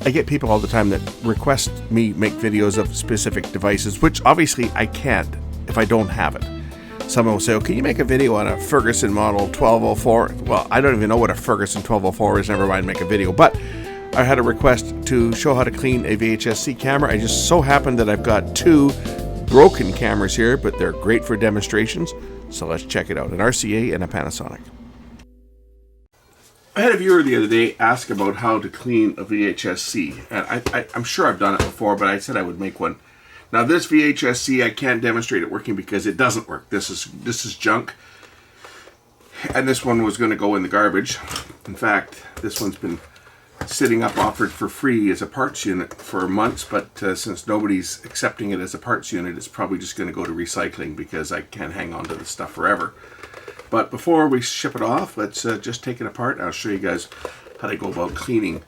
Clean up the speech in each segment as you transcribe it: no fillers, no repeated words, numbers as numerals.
I get people all the time that request me make videos of specific devices, which obviously I can't if I don't have it. Someone will say, oh, can you make a video on a Ferguson model 1204? Well, I don't even know what a Ferguson 1204 is, never mind make a video. But I had a request to show how to clean a VHS-C camera. I just so happened that I've got two broken cameras here, but they're great for demonstrations. So let's check it out, an RCA and a Panasonic. I had a viewer the other day ask about how to clean a VHS-C, and I'm sure I've done it before, but I said I would make one. Now this VHS-C, I can't demonstrate it working because it doesn't work. This is junk, and this one was going to go in the garbage. In fact, this one's been sitting up offered for free as a parts unit for months, but since nobody's accepting it as a parts unit, it's probably just going to go to recycling because I can't hang on to this stuff forever. But before we ship it off, let's just take it apart. I'll show you guys how to go about cleaning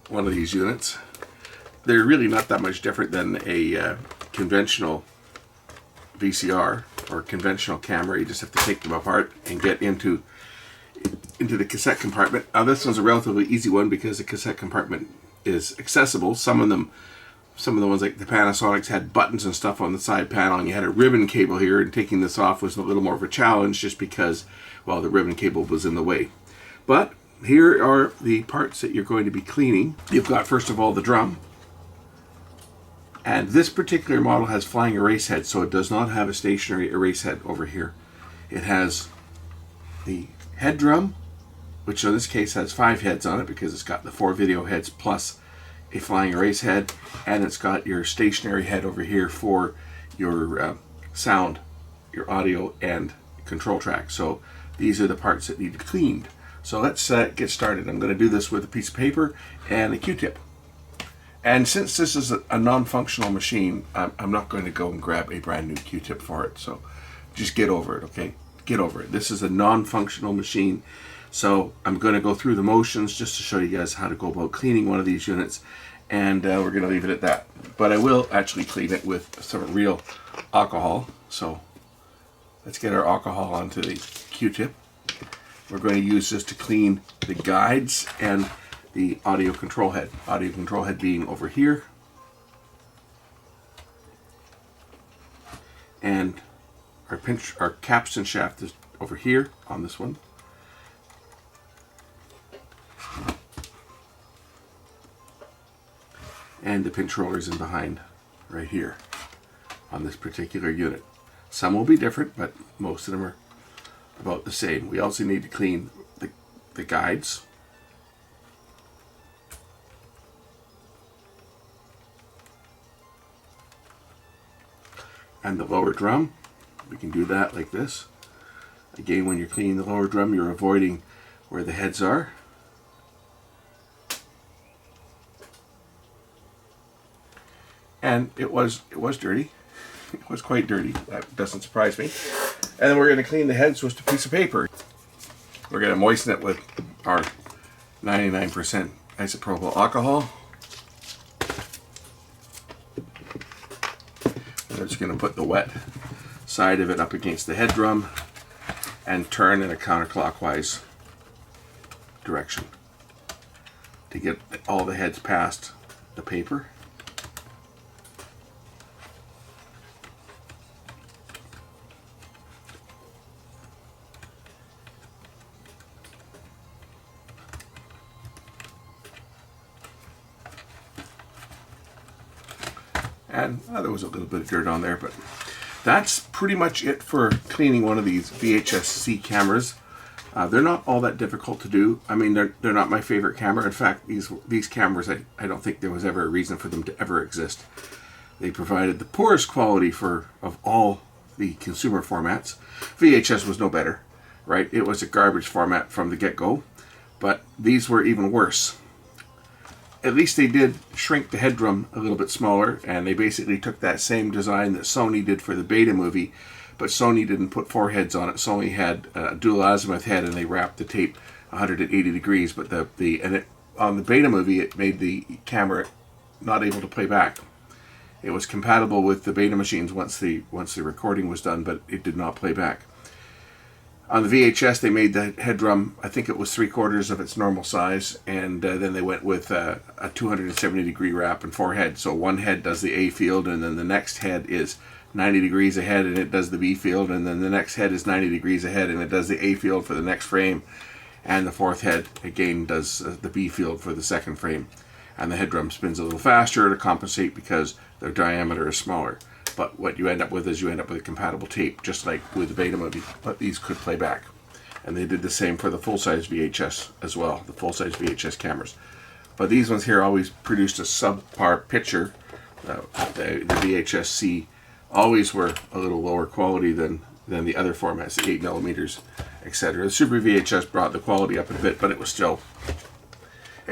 one of these units. They're really not that much different than a conventional VCR or conventional camera. You just have to take them apart and get into the cassette compartment. Now this one's a relatively easy one because the cassette compartment is accessible. Some of the ones like the Panasonics had buttons and stuff on the side panel, and you had a ribbon cable here, and taking this off was a little more of a challenge just because, well, the ribbon cable was in the way. But here are the parts that you're going to be cleaning. You've got, first of all, the drum. And this particular model has flying erase head, so it does not have a stationary erase head over here. It has the head drum, which in this case has 5 heads on it because it's got the 4 video heads plus a flying erase head, and it's got your stationary head over here for your sound, your audio, and control track. So these are the parts that need cleaned. So let's get started. I'm going to do this with a piece of paper and a Q-tip. And since this is a non-functional machine, I'm not going to go and grab a brand new Q-tip for it. So just get over it, okay? Get over it. This is a non-functional machine. So I'm going to go through the motions just to show you guys how to go about cleaning one of these units, and we're going to leave it at that. But I will actually clean it with some real alcohol. So let's get our alcohol onto the Q-tip. We're going to use this to clean the guides and the audio control head. Audio control head being over here, and our capstan shaft is over here on this one. And the pinch rollers in behind right here on this particular unit. Some will be different, but most of them are about the same. We also need to clean the guides. And the lower drum. We can do that like this. Again, when you're cleaning the lower drum, you're avoiding where the heads are. And it was dirty. It was quite dirty. That doesn't surprise me. And then we're going to clean the heads with a piece of paper. We're going to moisten it with our 99% isopropyl alcohol. And we're just going to put the wet side of it up against the head drum and turn in a counterclockwise direction to get all the heads past the paper. And there was a little bit of dirt on there, but that's pretty much it for cleaning one of these VHS-C cameras. They're not all that difficult to do. I mean, they're not my favorite camera. In fact, these cameras, I don't think there was ever a reason for them to ever exist. They provided the poorest quality of all the consumer formats. VHS was no better, right? It was a garbage format from the get-go, but these were even worse. At least they did shrink the head drum a little bit smaller, and they basically took that same design that Sony did for the Beta movie, but Sony didn't put 4 heads on it. Sony had a dual azimuth head, and they wrapped the tape 180 degrees. But on the Beta movie, it made the camera not able to play back. It was compatible with the Beta machines once the recording was done, but it did not play back. On the VHS, they made the head drum, I think it was 3/4 of its normal size, and then they went with a 270-degree wrap and 4 heads. So one head does the A field, and then the next head is 90 degrees ahead, and it does the B field, and then the next head is 90 degrees ahead, and it does the A field for the next frame, and the fourth head, again, does the B field for the second frame. And the head drum spins a little faster to compensate because their diameter is smaller. But what you end up with is you end up with a compatible tape, just like with the Betamovie, but these could play back. And they did the same for the full-size VHS as well, the full-size VHS cameras. But these ones here always produced a subpar picture. The VHS-C always were a little lower quality than the other formats, the 8mm, etc. The Super VHS brought the quality up a bit, but it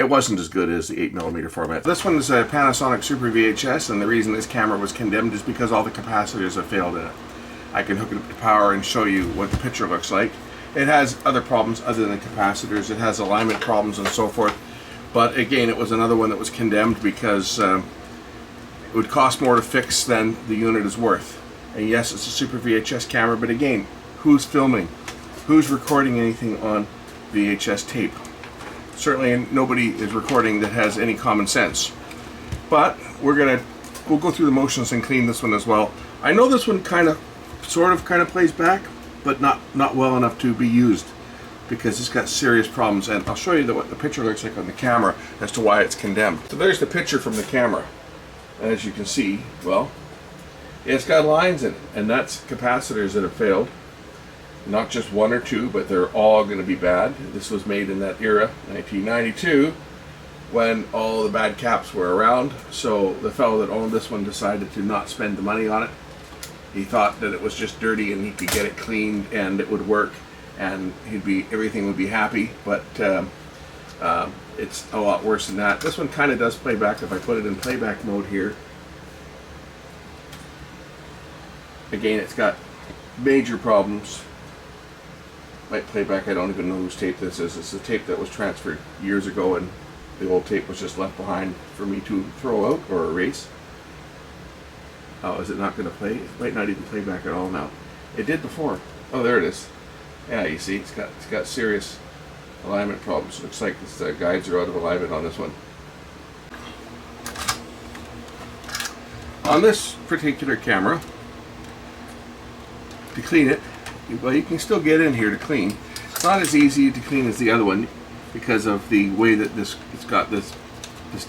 wasn't as good as the 8mm format. This one is a Panasonic Super VHS, and the reason this camera was condemned is because all the capacitors have failed in it. I can hook it up to power and show you what the picture looks like. It has other problems other than capacitors. It has alignment problems and so forth. But again, it was another one that was condemned because it would cost more to fix than the unit is worth. And yes, it's a Super VHS camera, but again, who's filming? Who's recording anything on VHS tape? Certainly nobody is recording that has any common sense. But we'll go through the motions and clean this one as well. I know this one sort of plays back, but not well enough to be used because it's got serious problems. And I'll show you what the picture looks like on the camera as to why it's condemned. So there's the picture from the camera. And as you can see, well, it's got lines in it, and that's capacitors that have failed. Not just one or two, but they're all going to be bad. This was made in that era, 1992, when all the bad caps were around. So the fellow that owned this one decided to not spend the money on it. He thought that it was just dirty and he could get it cleaned and it would work and everything would be happy. But it's a lot worse than that. This one kind of does play back if I put it in playback mode here. Again, it's got major problems. Might play back, I don't even know whose tape this is. It's a tape that was transferred years ago and the old tape was just left behind for me to throw out or erase. Oh, is it not going to play? It might not even play back at all now. It did before. Oh, there it is. Yeah, you see, it's got serious alignment problems. Looks like the guides are out of alignment on this one. On this particular camera, to clean it, well, you can still get in here to clean. It's not as easy to clean as the other one because of the way that it's got this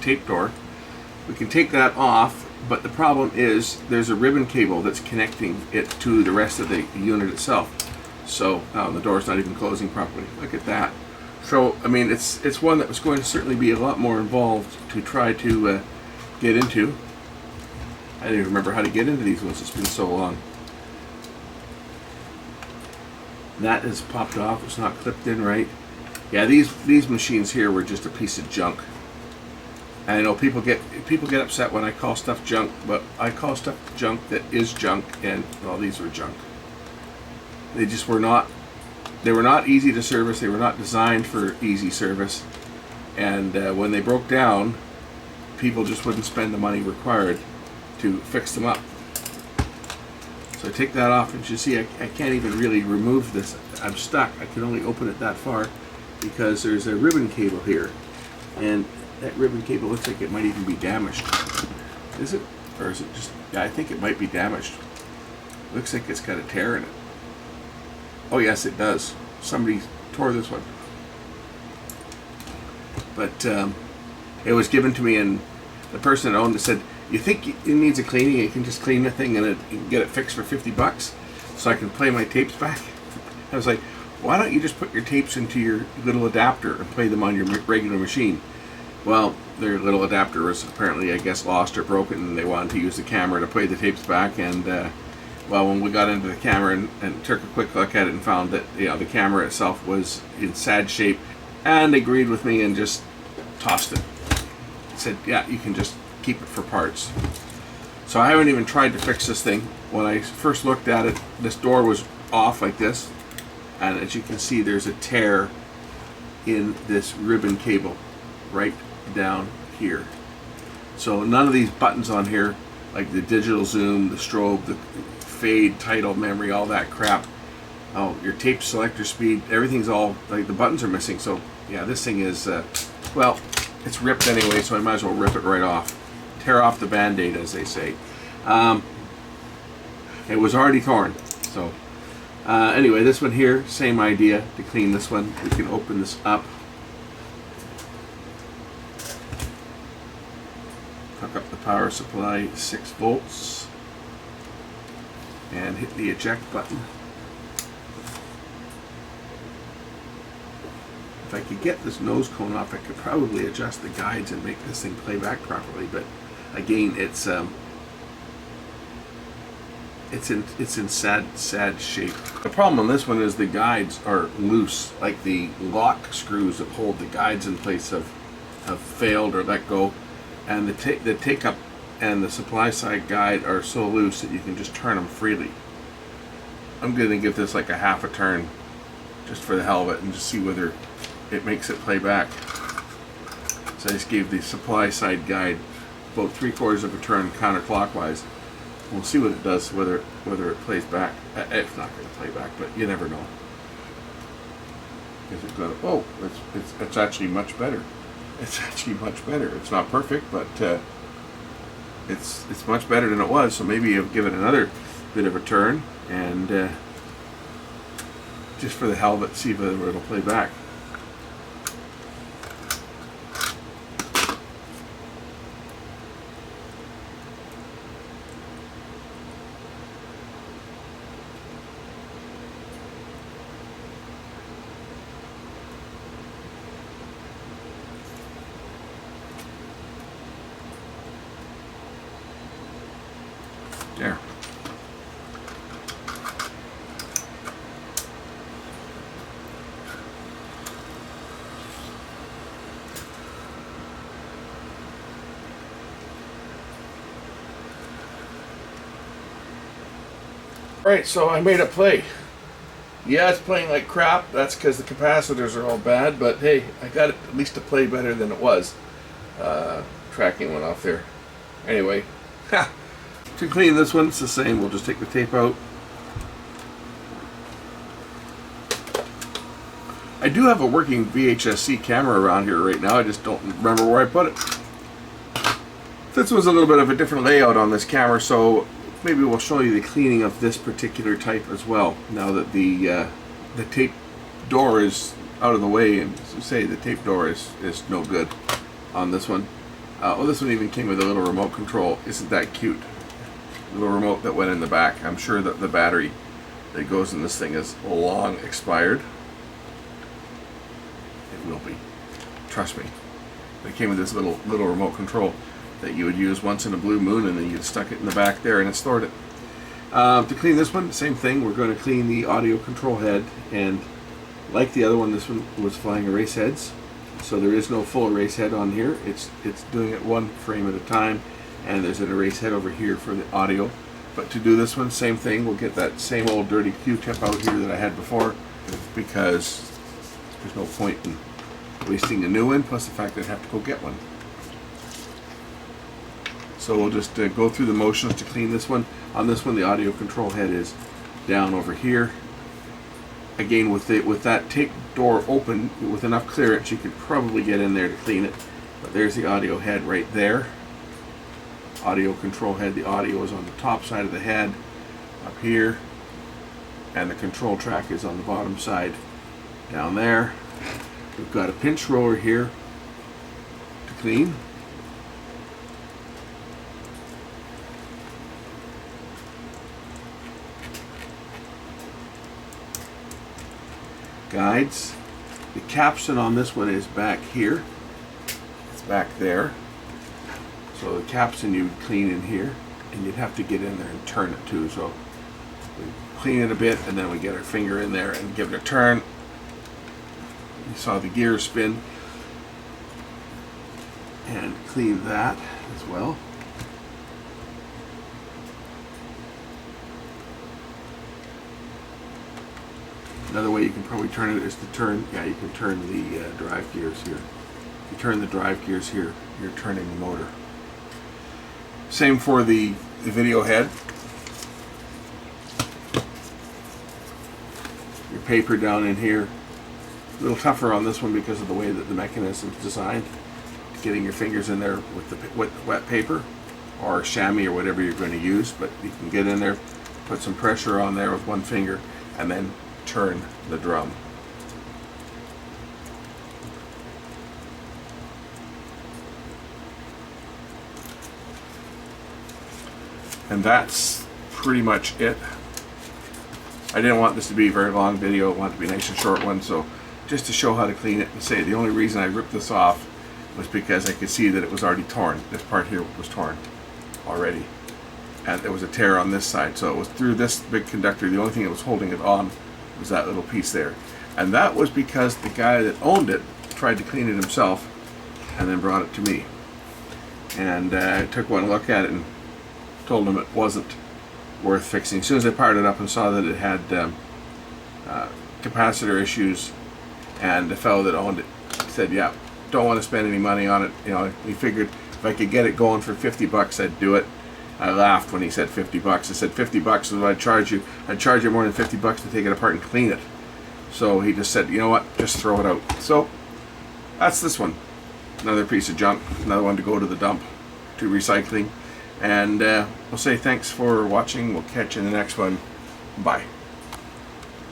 tape door. We can take that off, but the problem is there's a ribbon cable that's connecting it to the rest of the unit itself. So the door's not even closing properly. Look at that. So I mean, it's one that was going to certainly be a lot more involved to try to get into. I don't even remember how to get into these ones. It's been so long. That has popped off. It's not clipped in right. Yeah, these machines here were just a piece of junk. And I know people get upset when I call stuff junk, but I call stuff junk that is junk, and well, these were junk. They just were not. They were not easy to service. They were not designed for easy service. And when they broke down, people just wouldn't spend the money required to fix them up. So I take that off, and you see I can't even really remove this. I'm stuck. I can only open it that far because there's a ribbon cable here. And that ribbon cable looks like it might even be damaged. Is it? Or is it just... Yeah, I think it might be damaged. Looks like it's got a tear in it. Oh yes, it does. Somebody tore this one. But it was given to me, and the person that owned it said, "You think it needs a cleaning? You can just clean the thing and you can get it fixed for $50 so I can play my tapes back." I was like, why don't you just put your tapes into your little adapter and play them on your regular machine? Well, their little adapter was apparently, I guess, lost or broken, and they wanted to use the camera to play the tapes back. And well, when we got into the camera and took a quick look at it and found that the camera itself was in sad shape, and they agreed with me and just tossed it. Said, yeah, you can just keep it for parts. So I haven't even tried to fix this thing. When I first looked at it, this door was off like this, and as you can see, there's a tear in this ribbon cable right down here. So none of these buttons on here, like the digital zoom, the strobe, the fade, title, memory, all that crap, Oh, your tape selector speed, everything's all, like the buttons are missing. So yeah, this thing is, well, it's ripped anyway, so I might as well rip it right off. Tear off the band-aid, as they say. It was already torn. So anyway, this one here, same idea. To clean this one, we can open this up. Hook up the power supply, 6 volts. And hit the eject button. If I could get this nose cone off, I could probably adjust the guides and make this thing play back properly. But again, it's in sad shape. The problem on this one is the guides are loose, like the lock screws that hold the guides in place have failed or let go, and the take up and the supply side guide are so loose that you can just turn them freely. I'm going to give this like a half a turn just for the hell of it and just see whether it makes it play back. So I just gave the supply side guide about 3/4 of a turn counterclockwise. We'll see what it does, whether it plays back. It's not going to play back, but you never know. Is it going to? Oh, it's actually much better. It's actually much better. It's not perfect, but it's much better than it was. So maybe I'll give it another bit of a turn and just for the hell of it, see whether it'll play back. There. Right, so I made it play. Yeah, it's playing like crap. That's because the capacitors are all bad, but hey, I got it at least to play better than it was. Tracking went off there. Anyway, ha! To clean this one, it's the same. We'll just take the tape out. I do have a working VHS-C camera around here right now. I just don't remember where I put it. This was a little bit of a different layout on this camera, so maybe we'll show you the cleaning of this particular type as well. Now that the tape door is out of the way, and as I say, the tape door is no good on this one. Well, this one even came with a little remote control. Isn't that cute? Little remote that went in the back. I'm sure that the battery that goes in this thing is long expired. It will be. Trust me. It came with this little remote control that you would use once in a blue moon, and then you stuck it in the back there and it stored it. To clean this one, same thing. We're going to clean the audio control head, and like the other one, this one was flying erase heads, so there is no full erase head on here. It's doing it one frame at a time, and there's an erase head over here for the audio. But to do this one, same thing. We'll get that same old dirty Q-tip out here that I had before, because there's no point in wasting a new one, plus the fact that I'd have to go get one. So we'll just go through the motions to clean this one. On this one, the audio control head is down over here. Again, with that tape door open, with enough clearance, you could probably get in there to clean it. But there's the audio head right there. Audio control head, the audio is on the top side of the head, up here. And the control track is on the bottom side, down there. We've got a pinch roller here to clean. Guides. The capstan on this one is back here. It's back there. So the capstan you would clean in here, and you'd have to get in there and turn it too. So we clean it a bit, and then we get our finger in there and give it a turn. You saw the gear spin, and clean that as well. Another way you can probably turn it is to turn, yeah, you can turn the drive gears here. If you turn the drive gears here, you're turning the motor. Same for the video head. paper down in here. A little tougher on this one because of the way that the mechanism is designed. Getting your fingers in there with the wet paper or chamois or whatever you're going to use, but you can get in there, put some pressure on there with one finger, and then turn the drum. And that's pretty much it. I didn't want this to be a very long video. I want it to be a nice and short one, so just to show how to clean it and say the only reason I ripped this off was because I could see that it was already torn. This part here was torn already. And there was a tear on this side, so it was through this big conductor. The only thing that was holding it on was that little piece there. And that was because the guy that owned it tried to clean it himself and then brought it to me. And I took one look at it and told him it wasn't worth fixing. As soon as I powered it up and saw that it had capacitor issues, and the fellow that owned it said, yeah, don't want to spend any money on it. You know, he figured if I could get it going for 50 bucks, I'd do it. I laughed when he said 50 bucks. I said 50 bucks is what I'd charge you. I'd charge you more than 50 bucks to take it apart and clean it. So he just said, you know what, just throw it out. So that's this one. Another piece of junk, another one to go to the dump, to recycling. And we'll say thanks for watching. We'll catch you in the next one. Bye.